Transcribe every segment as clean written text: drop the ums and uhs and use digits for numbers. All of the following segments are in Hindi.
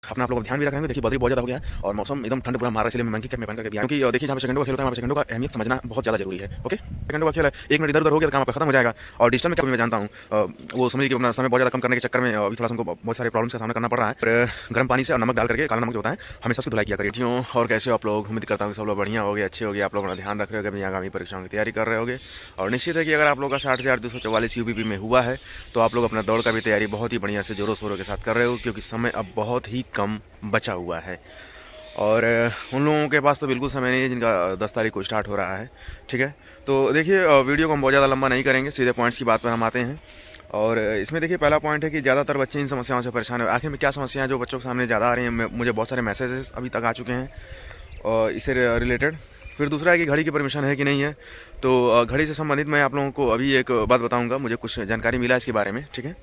अपना आप लोग ध्यान भी रखेंगे। देखिए बदरी बहुत ज़्यादा हो गया है और मौसम एकदम ठंड पूरा मार रहा है, इसलिए मैं मंकी कैप में पहन करके भी आया, क्योंकि देखिए जहाँ पे सेकंडों का खेल होता है वहाँ पे सेकंडों का अहमियत समझना बहुत ज़्यादा जरूरी है। ओके, सेकंडों का खेल है, 1 मिनट इधर उधर हो गया तो काम आपका खत्म हो जाएगा। और डिजिटल में कभी मैं जानता हूँ वो समझिए कि अपना समय बहुत ज़्यादा कम करने के चक्कर में अभी थोड़ा सा हमको बहुत सारे प्रॉब्लम्स का सामना करना पड़ रहा है। फिर गर्म पानी से और नमक डाल करके, काला नमक जो होता है, हमेशा उसकी धुलाई किया करिए। और कैसे हो आप लोग? उम्मीद करता हूँ सब लोग बढ़िया हो गए, अच्छे हो गए, आप लोग अपना ध्यान रख रहे हो, अपनी आगामी परीक्षाओं की तैयारी कर रहे होगे। और निश्चित है कि अगर आप लोग का 60,244 यूपीपी में हुआ है तो आप लोग अपना दौड़ का भी तैयारी बहुत ही बढ़िया से जोरों शोरों के साथ कर रहे हो, क्योंकि समय अब बहुत ही कम बचा हुआ है। और उन लोगों के पास तो बिल्कुल समय नहीं है जिनका 10 तारीख को स्टार्ट हो रहा है। ठीक है, तो देखिए वीडियो को हम बहुत ज़्यादा लंबा नहीं करेंगे, सीधे पॉइंट्स की बात पर हम आते हैं। और इसमें देखिए पहला पॉइंट है कि ज़्यादातर बच्चे इन समस्याओं से परेशान है। आखिर में क्या समस्या है जो बच्चों के सामने ज़्यादा आ रही हैं? मुझे बहुत सारे मैसेजेस अभी तक आ चुके हैं और इससे रिलेटेड। फिर दूसरा है कि घड़ी की परमिशन है कि नहीं है। तो घड़ी से संबंधित मैं आप लोगों को अभी एक बात बताऊंगा, मुझे कुछ जानकारी मिला इसके बारे में। ठीक है,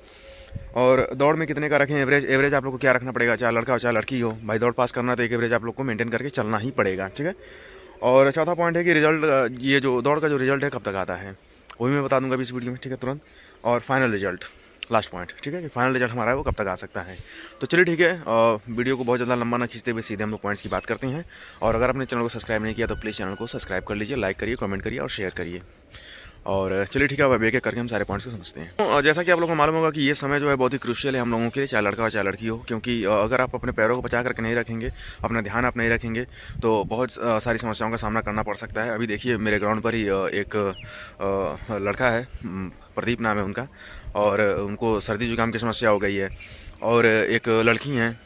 और दौड़ में कितने का रखें एवरेज? एवरेज आप लोग को क्या रखना पड़ेगा, चाहे लड़का हो चाहे लड़की हो, भाई दौड़ पास करना तो एक एवरेज आप लोग को मेंटेन करके चलना ही पड़ेगा। ठीक है, और चौथा पॉइंट है कि रिजल्ट, ये जो दौड़ का जो रिजल्ट है कब तक आता है वो भी मैं बता दूंगा अभी इस वीडियो में। ठीक है, तुरंत। और फाइनल रिजल्ट, लास्ट पॉइंट। ठीक है, कि फाइनल रिजल्ट हमारा है वो कब तक आ सकता है। तो चलिए ठीक है, वीडियो को बहुत ज़्यादा लंबा ना खींचते हुए सीधे हम लोग पॉइंट्स की बात करते हैं। और अगर आपने चैनल को सब्सक्राइब नहीं किया तो प्लीज़ चैनल को सब्सक्राइब कर लीजिए, लाइक करिए, कमेंट करिए और शेयर करिए। और चलिए ठीक है, अब एक एक करके हम सारे पॉइंट्स को समझते हैं। तो जैसा कि आप लोगों को मालूम होगा कि ये समय जो है बहुत ही क्रूशियल है हम लोगों के लिए, चाहे लड़का हो चाहे लड़की हो। क्योंकि अगर आप अपने पैरों को बचा करके नहीं रखेंगे, अपना ध्यान आप नहीं रखेंगे, तो बहुत सारी समस्याओं का सामना करना पड़ सकता है। अभी देखिए मेरे ग्राउंड पर ही एक लड़का है, प्रदीप नाम है उनका, और उनको सर्दी जुकाम की समस्या हो गई है। और एक लड़की हैं,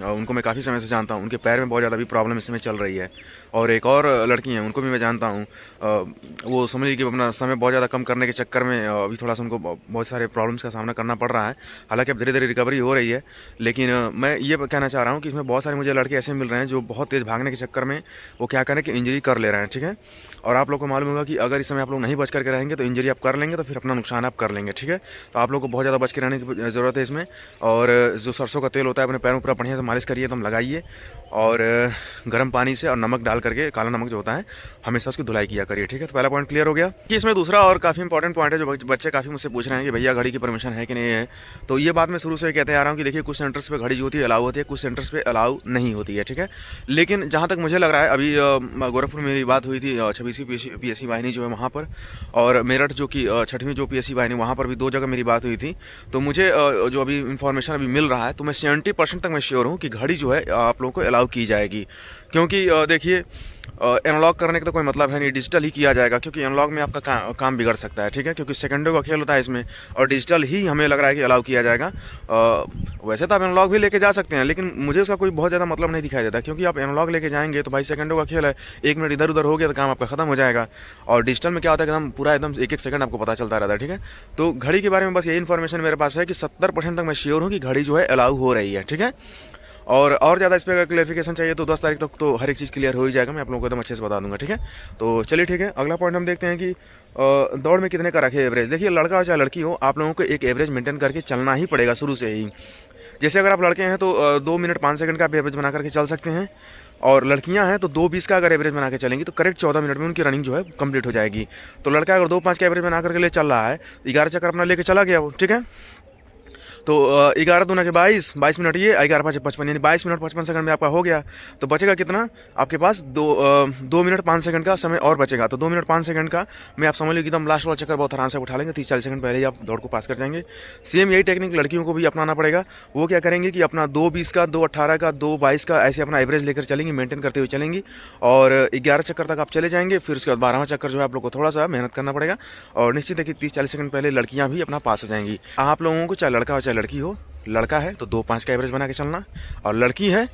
उनको मैं काफ़ी समय से जानता हूँ, उनके पैर में बहुत ज़्यादा भी प्रॉब्लम इस समय चल रही है। और एक और लड़की हैं, उनको भी मैं जानता हूँ, वो समझिए कि अपना समय बहुत ज़्यादा कम करने के चक्कर में अभी थोड़ा सा उनको बहुत सारे प्रॉब्लम्स का सामना करना पड़ रहा है। हालांकि अब धीरे धीरे रिकवरी हो रही है, लेकिन मैं ये कहना चाह रहा हूँ कि इसमें बहुत सारे मुझे लड़के ऐसे मिल रहे हैं जो बहुत तेज़ भागने के चक्कर में वो क्या करें कि इंजरी कर ले रहे हैं। ठीक है, और आप लोग को मालूम होगा कि अगर इस समय आप लोग नहीं बच करके रहेंगे तो इंजरी आप कर लेंगे तो फिर अपना नुकसान आप कर लेंगे। ठीक है, तो आप लोग को बहुत ज़्यादा बच के रहने की ज़रूरत है इसमें। और जो सरसों का तेल होता है अपने पैरों पर बढ़िया से मालिश करिए, एकदम लगाइए, और गर्म पानी से और नमक डाल करके, काला नमक जो होता है, हमेशा उसकी धुलाई किया करिए। ठीक है, तो पहला पॉइंट क्लियर हो गया। कि इसमें दूसरा और काफ़ी इंपॉर्टेंट पॉइंट है जो बच्चे काफ़ी मुझसे पूछ रहे हैं कि भैया घड़ी की परमिशन है कि नहीं है। तो ये बात मैं शुरू से कहते आ रहा हूँ कि देखिए कुछ सेंटर्स पे घड़ी जो होती है अलाउ होती है, कुछ सेंटर्स पे अलाउ नहीं होती है। ठीक है, लेकिन जहाँ तक मुझे लग रहा है, अभी गोरखपुर में मेरी बात हुई थी 26वीं PSC वाहिनी जो है वहाँ पर, और मेरठ जो कि 6वीं जो PSC वाहिनी, वहाँ पर भी 2 जगह मेरी बात हुई थी। तो मुझे जो अभी इन्फॉर्मेशन अभी मिल रहा है, तो मैं 70% तक मैं श्योर हूँ कि घड़ी जो है आप लोगों को अलाउ की जाएगी। क्योंकि देखिए एनालॉग करने का तो कोई मतलब है नहीं, डिजिटल ही किया जाएगा, क्योंकि एनालॉग में आपका काम बिगड़ सकता है। ठीक है, क्योंकि सेकंडों का खेल होता है इसमें, और डिजिटल ही हमें लग रहा है कि अलाउ किया जाएगा। वैसे तो आप एनालॉग भी लेके जा सकते हैं, लेकिन मुझे उसका कोई बहुत ज़्यादा मतलब नहीं दिखाई देता, क्योंकि आप एनालॉग लेके जाएंगे तो भाई सेकंडों का खेल है, 1 मिनट इधर उधर हो गया तो काम आपका खत्म हो जाएगा। और डिजिटल में क्या होता है एकदम पूरा एकदम एक एक सेकंड आपको पता चलता रहता है। ठीक है, तो घड़ी के बारे में बस यही इन्फॉर्मेशन मेरे पास है कि 70% तक मैं श्योर हूँ कि घड़ी जो है अलाउ हो रही है। ठीक है, और ज़्यादा इस पर अगर क्लेरिफिकेशन चाहिए तो 10 तारीख तक तो हर एक चीज़ क्लियर हो ही जाएगा, मैं आप लोगों को एकदम अच्छे से बता दूंगा। ठीक है, तो चलिए ठीक है, अगला पॉइंट हम देखते हैं कि दौड़ में कितने का रखे एवरेज। देखिए लड़का हो चाहे लड़की हो, आप लोगों को एक एवरेज मेंटेन करके चलना ही पड़ेगा शुरू से ही। जैसे अगर आप लड़के हैं तो 2 मिनट 5 सेकंड का आप एवरेज बना करके चल सकते हैं, और लड़कियां हैं तो 2:20 का अगर एवरेज बना के चलेंगी तो करेक्ट 14 मिनट में उनकी रनिंग जो है कंप्लीट हो जाएगी। तो लड़का अगर 2:05 का एवरेज बना करके ले चल रहा है, 11 चक्कर अपना लेके चला गया वो। ठीक है, तो 11 दूना के 22 मिनट, ये 11×5 = 55, यानी 22 मिनट 55 सेकंड में आपका हो गया। तो बचेगा कितना आपके पास? 2 मिनट 5 सेकंड का समय और बचेगा। तो 2 मिनट 5 सेकंड का मैं आप समझ लीजिए एकदम लास्ट वाला चक्कर बहुत आराम से उठा लेंगे, 30-40 सेकंड पहले ही आप दौड़ को पास कर जाएंगे। सेम यही टेक्निक लड़कियों को भी अपनाना पड़ेगा। वो क्या करेंगे कि अपना 2:20 का, 2:18 का, 2:22 का, ऐसे अपना एवरेज लेकर चलेंगी, मेंटेन करते हुए चलेंगी, और 11 चक्कर तक आप चले जाएंगे। फिर उसके बाद 12वां चक्कर जो है आप लोग को थोड़ा सा मेहनत करना पड़ेगा, और निश्चित है कि 30-40 सेकंड पहले लड़कियां भी अपना पास हो जाएंगी। आप लोगों को चाहे लड़का हो चाहे लड़की हो, लड़का है तो 2:05 का एवरेज बना के चलना, और लड़की है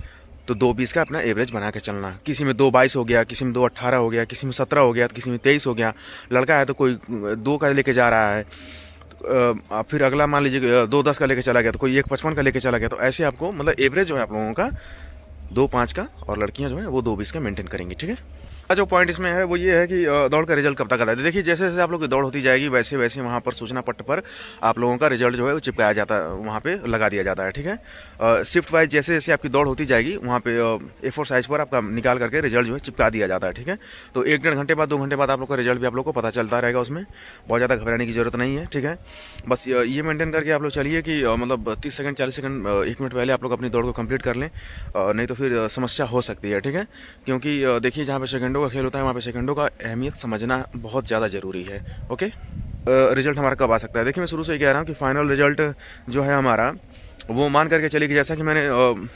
तो 2:20 का अपना एवरेज बना के चलना। किसी में 2:22 हो गया, किसी में 2:18 हो गया, किसी में 17 हो गया, किसी में 23 हो गया। लड़का है तो कोई 2 का लेके जा रहा है, फिर अगला मान लीजिए 2:10 का लेके चला गया, तो कोई 1:55 का लेके चला गया। तो ऐसे आपको मतलब एवरेज जो है आप लोगों का 2:05 का, और लड़कियां जो है वो 2:20 का मेंटेन करेंगी। ठीक है, जो पॉइंट इसमें है वो ये है कि दौड़ का रिजल्ट कब तक आता है। देखिए जैसे जैसे आप लोग की दौड़ होती जाएगी वैसे वैसे वहाँ पर सूचना पट्ट पर आप लोगों का रिजल्ट जो है वो चिपकाया जाता है, वहाँ पे लगा दिया जाता है, ठीक है। शिफ्ट वाइज जैसे जैसे आपकी दौड़ होती जाएगी वहाँ पे A4 साइज पर आपका निकाल करके रिजल्ट जो है चिपका दिया जाता है, ठीक है। तो 1-1.5 घंटे बाद 2 घंटे बाद आप लोग का रिजल्ट भी आप लोग को पता चलता रहेगा, उसमें बहुत ज़्यादा घबराने की जरूरत नहीं है, ठीक है। बस ये मेंटेन करके आप लोग चलिए कि मतलब 30 सेकंड 40 सेकंड 1 मिनट पहले आप लोग अपनी दौड़ को कंप्लीट कर लें, नहीं तो फिर समस्या हो सकती है, ठीक है। क्योंकि देखिए जहाँ पे सेकंडों का खेल होता है वहाँ पे सेकंडों का अहमियत समझना बहुत ज़्यादा ज़रूरी है, ओके। रिजल्ट हमारा कब आ सकता है? देखिए मैं शुरू से ही कह रहा हूँ कि फाइनल रिजल्ट जो है हमारा वो मान करके चलिए कि जैसा कि मैंने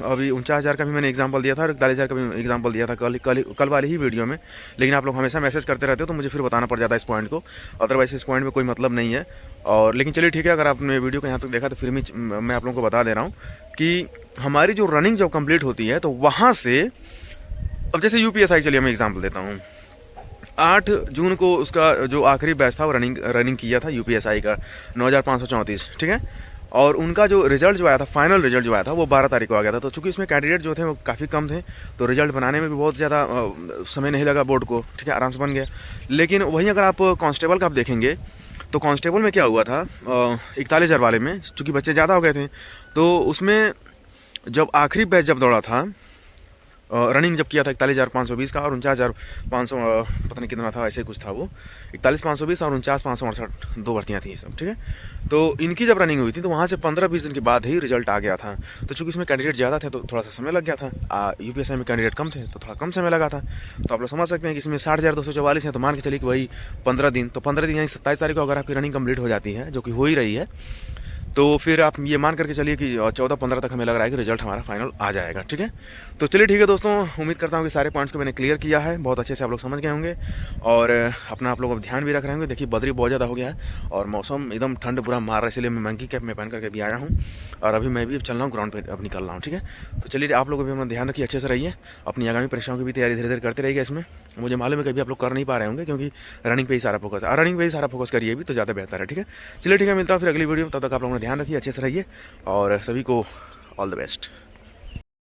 अभी 49,000 का भी मैंने एग्जांपल दिया था और 41,000 का भी एग्जांपल दिया था कल वाली ही वीडियो में। लेकिन आप लोग हमेशा मैसेज करते रहते हो तो मुझे फिर बताना पड़ जाता है इस पॉइंट को, अदरवाइज इस पॉइंट में कोई मतलब नहीं है। और लेकिन चलिए ठीक है, अगर आपने वीडियो को यहाँ तक देखा तो फिर मैं आप लोगों को बता दे रहा हूँ कि हमारी जो रनिंग जब कंप्लीट होती है तो वहाँ से, अब जैसे UPSI चलिए मैं एग्जाम्पल देता हूँ, 8 जून को उसका जो आखिरी बैच था वो रनिंग किया था UPSI का 9,534, ठीक है। और उनका जो रिजल्ट जो आया था, फाइनल रिजल्ट जो आया था वो 12 तारीख को आ गया था। तो चूंकि इसमें कैंडिडेट जो थे वो काफ़ी कम थे तो रिजल्ट बनाने में भी बहुत ज़्यादा समय नहीं लगा बोर्ड को, ठीक है, आराम से बन गया। लेकिन वहीं अगर आप कांस्टेबल का आप देखेंगे तो कांस्टेबल में क्या हुआ था, 41,000 वाले में चूँकि बच्चे ज़्यादा हो गए थे तो उसमें जब आखिरी बैच जब दौड़ा था, रनिंग जब किया था 41,520 का और 49,500 पता नहीं कितना था, ऐसे कुछ था वो, 41,520 और 49,568 दो भर्तियाँ थी सब, ठीक है। तो इनकी जब रनिंग हुई थी तो वहाँ से 15-20 दिन के बाद ही रिजल्ट आ गया था। तो चूँकि इसमें कैंडिडेट ज़्यादा थे तो थोड़ा सा समय लग गया था, UPSI में कैंडिडेट कम थे तो थोड़ा कम समय लगा था। तो आप लोग समझ सकते हैं कि इसमें 60,244 हैं तो मान के चलिए कि वही 15 दिन, तो 15 दिन यानी 27 तारीख को अगर आपकी रनिंग कंप्लीट हो जाती है, जो कि हो ही रही है, तो फिर आप ये मान करके चलिए कि 14-15 तक हमें लग रहा है कि रिजल्ट हमारा फाइनल आ जाएगा, ठीक है। तो चलिए ठीक है दोस्तों, उम्मीद करता हूँ कि सारे पॉइंट्स को मैंने क्लियर किया है, बहुत अच्छे से आप लोग समझ गए होंगे और अपना आप लोग अब ध्यान भी रख रहे होंगे। देखिए बदरी बहुत ज़्यादा हो गया है और मौसम एकदम ठंड पूरा मार रहा है, इसलिए मैं मंकी कैप में पहन करके भी आया हूँ और अभी मैं भी चल रहा हूँ ग्राउंड पर, अब निकल रहा हूँ, ठीक है। तो चलिए आप लोग भी अपना ध्यान रखिए, अच्छे से रहिए, अपनी आगामी परीक्षाओं की भी तैयारी धीरे धीरे करते रहिएगा। इसमें मुझे मालूम है कि अभी आप लोग कर नहीं पा रहे होंगे क्योंकि रनिंग पे ही सारा फोकस है, रनिंग पे ही सारा फोकस करिए भी तो ज़्यादा बेहतर है, ठीक है। चलिए ठीक है, मिलता हूँ फिर अगली वीडियो में, तब तक आप लोगों ने ध्यान रखिए, अच्छे से रहिए और सभी को ऑल द बेस्ट।